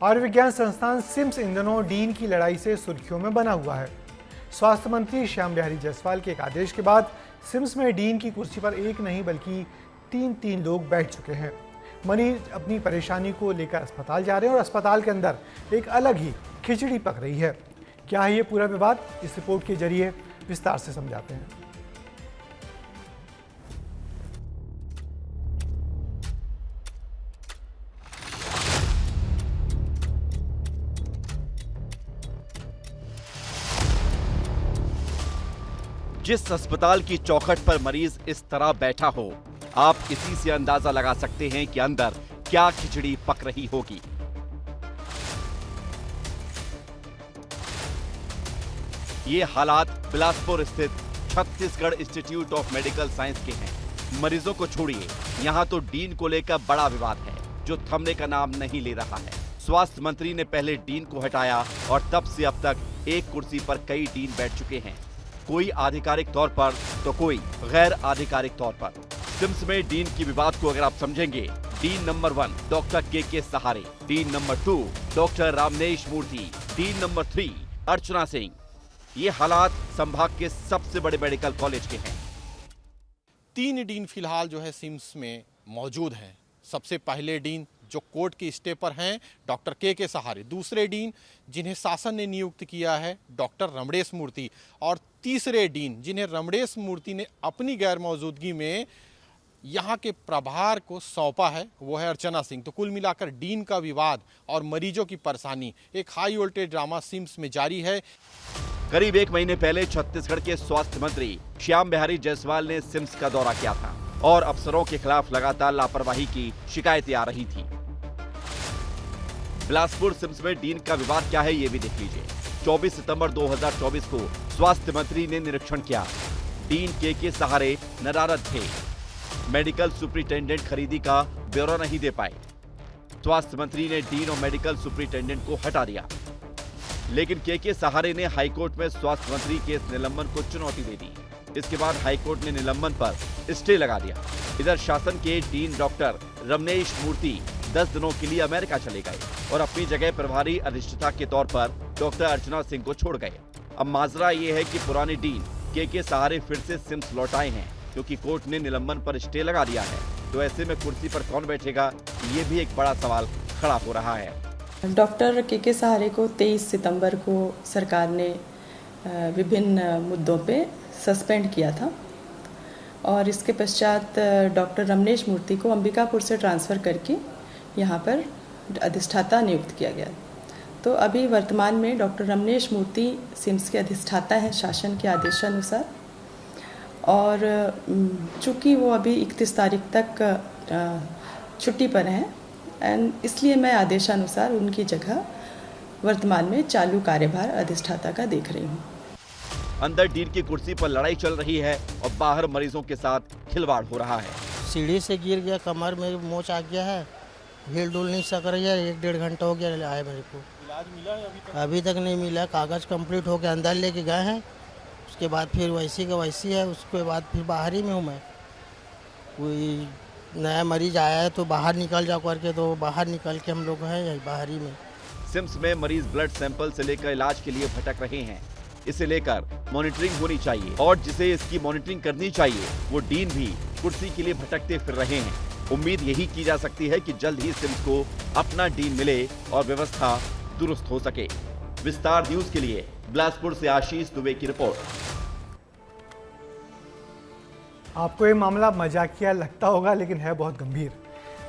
आयुर्विज्ञान संस्थान सिम्स इन दिनों डीन की लड़ाई से सुर्खियों में बना हुआ है। स्वास्थ्य मंत्री श्याम बिहारी जायसवाल के एक आदेश के बाद सिम्स में डीन की कुर्सी पर एक नहीं बल्कि तीन लोग बैठ चुके हैं। मरीज अपनी परेशानी को लेकर अस्पताल जा रहे हैं और अस्पताल के अंदर एक अलग ही खिचड़ी पक रही है। क्या है ये पूरा विवाद, इस रिपोर्ट के जरिए विस्तार से समझाते हैं। जिस अस्पताल की चौखट पर मरीज इस तरह बैठा हो, आप इसी से अंदाजा लगा सकते हैं कि अंदर क्या खिचड़ी पक रही होगी। ये हालात बिलासपुर स्थित Chhattisgarh institute of medical science के हैं। मरीजों को छोड़िए, यहाँ तो डीन को लेकर बड़ा विवाद है जो थमने का नाम नहीं ले रहा है। स्वास्थ्य मंत्री ने पहले डीन को हटाया और तब से अब तक एक कुर्सी पर कई डीन बैठ चुके हैं, कोई आधिकारिक तौर पर तो कोई गैर आधिकारिक तौर पर। सिम्स में डीन की विवाद को अगर आप समझेंगे, डीन नंबर 1 डॉक्टर के सहारे, डीन नंबर 2 डॉक्टर रामनेश मूर्ति, डीन नंबर 3 अर्चना सिंह। ये हालात संभाग के सबसे बड़े मेडिकल कॉलेज के हैं। 3 डीन फिलहाल जो है सिम्स में मौजूद हैं। सबसे पहले डीन जो कोर्ट के स्टे पर हैं, डॉक्टर के सहारे। दूसरे डीन जिन्हें शासन ने नियुक्त किया है, डॉक्टर रमणेश मूर्ति। और तीसरे डीन जिन्हें रमणेश मूर्ति ने अपनी गैर मौजूदगी में यहाँ के प्रभार को सौंपा है, वो है अर्चना सिंह। तो कुल मिलाकर डीन का विवाद और मरीजों की परेशानी, एक हाई वोल्टेज ड्रामा सिम्स में जारी है। करीब 1 महीने पहले छत्तीसगढ़ के स्वास्थ्य मंत्री श्याम बिहारी जायसवाल ने सिम्स का दौरा किया था और अफसरों के खिलाफ लगातार लापरवाही की शिकायतें आ रही थी। बिलासपुर सिम्स में डीन का विवाद क्या है, ये भी देख लीजिए। 24 सितंबर 2024 को स्वास्थ्य मंत्री ने निरीक्षण किया। डीन के सहारे नदारद थे। मेडिकल सुपरिटेंडेंट खरीदी का ब्यौरा नहीं दे पाए। स्वास्थ्य मंत्री ने डीन और मेडिकल सुपरिटेंडेंट को हटा दिया, लेकिन के सहारे ने हाईकोर्ट में स्वास्थ्य मंत्री के इस निलंबन को चुनौती दे दी। इसके बाद हाईकोर्ट ने निलंबन पर स्टे लगा दिया। इधर शासन के डीन डॉक्टर रमनेश मूर्ति 10 दिनों के लिए अमेरिका चले गए और अपनी जगह प्रभारी अधिष्ठाता के तौर पर डॉक्टर अर्चना सिंह को छोड़ गए। अब माजरा ये है कि पुराने डीन के सहारे फिर से सिम्स लौट आए हैं, क्योंकि कोर्ट ने निलंबन पर स्टे लगा दिया है। तो ऐसे में कुर्सी पर कौन बैठेगा, ये भी एक बड़ा सवाल खड़ा हो रहा है। डॉक्टर के सहारे को 23 सितंबर को सरकार ने विभिन्न मुद्दों पे सस्पेंड किया था और इसके पश्चात डॉक्टर रमनेश मूर्ति को अंबिकापुर से ट्रांसफ़र करके यहाँ पर अधिष्ठाता नियुक्त किया गया। तो अभी वर्तमान में डॉक्टर रमनेश मूर्ति सिम्स के अधिष्ठाता हैं शासन के आदेशानुसार, और चूँकि वो अभी 31 तारीख तक छुट्टी पर हैं एंड इसलिए मैं आदेशानुसार उनकी जगह वर्तमान में चालू कार्यभार अधिष्ठाता का देख रही हूँ। अंदर डीन की कुर्सी पर लड़ाई चल रही है और बाहर मरीजों के साथ खिलवाड़ हो रहा है। सीढ़ी से गिर गया, कमर में मोच आ गया है, हिल डुल नहीं सक रही है। 1-1.5 घंटा हो गया आए मेरे को। इलाज मिला है अभी तक नहीं मिला। कागज़ कंप्लीट हो गया, अंदर लेके गए हैं, उसके बाद फिर वैसी का वैसी है। उसके बाद फिर बाहर ही में हूँ मैं। कोई नया मरीज आया है तो बाहर निकल जाओ करके, तो बाहर निकल के हम लोग हैं यही बाहर ही में। सिम्स में मरीज ब्लड सैंपल से लेकर इलाज के लिए भटक रहे हैं। इसे लेकर मॉनिटरिंग होनी चाहिए और जिसे इसकी मॉनिटरिंग करनी चाहिए वो डीन भी कुर्सी के लिए भटकते फिर रहे हैं। उम्मीद यही की जा सकती है कि जल्द ही सिम्स को अपना डीन मिले और व्यवस्था दुरुस्त हो सके। विस्तार न्यूज के लिए बिलासपुर से आशीष दुबे की रिपोर्ट। आपको ये मामला मजाकिया लगता होगा, लेकिन है बहुत गंभीर।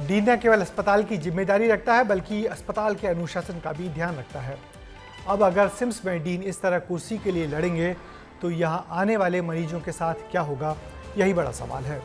डीन न केवल अस्पताल की जिम्मेदारी रखता है बल्कि अस्पताल के अनुशासन का भी ध्यान रखता है। अब अगर सिम्स में डीन इस तरह कुर्सी के लिए लड़ेंगे तो यहाँ आने वाले मरीजों के साथ क्या होगा, यही बड़ा सवाल है।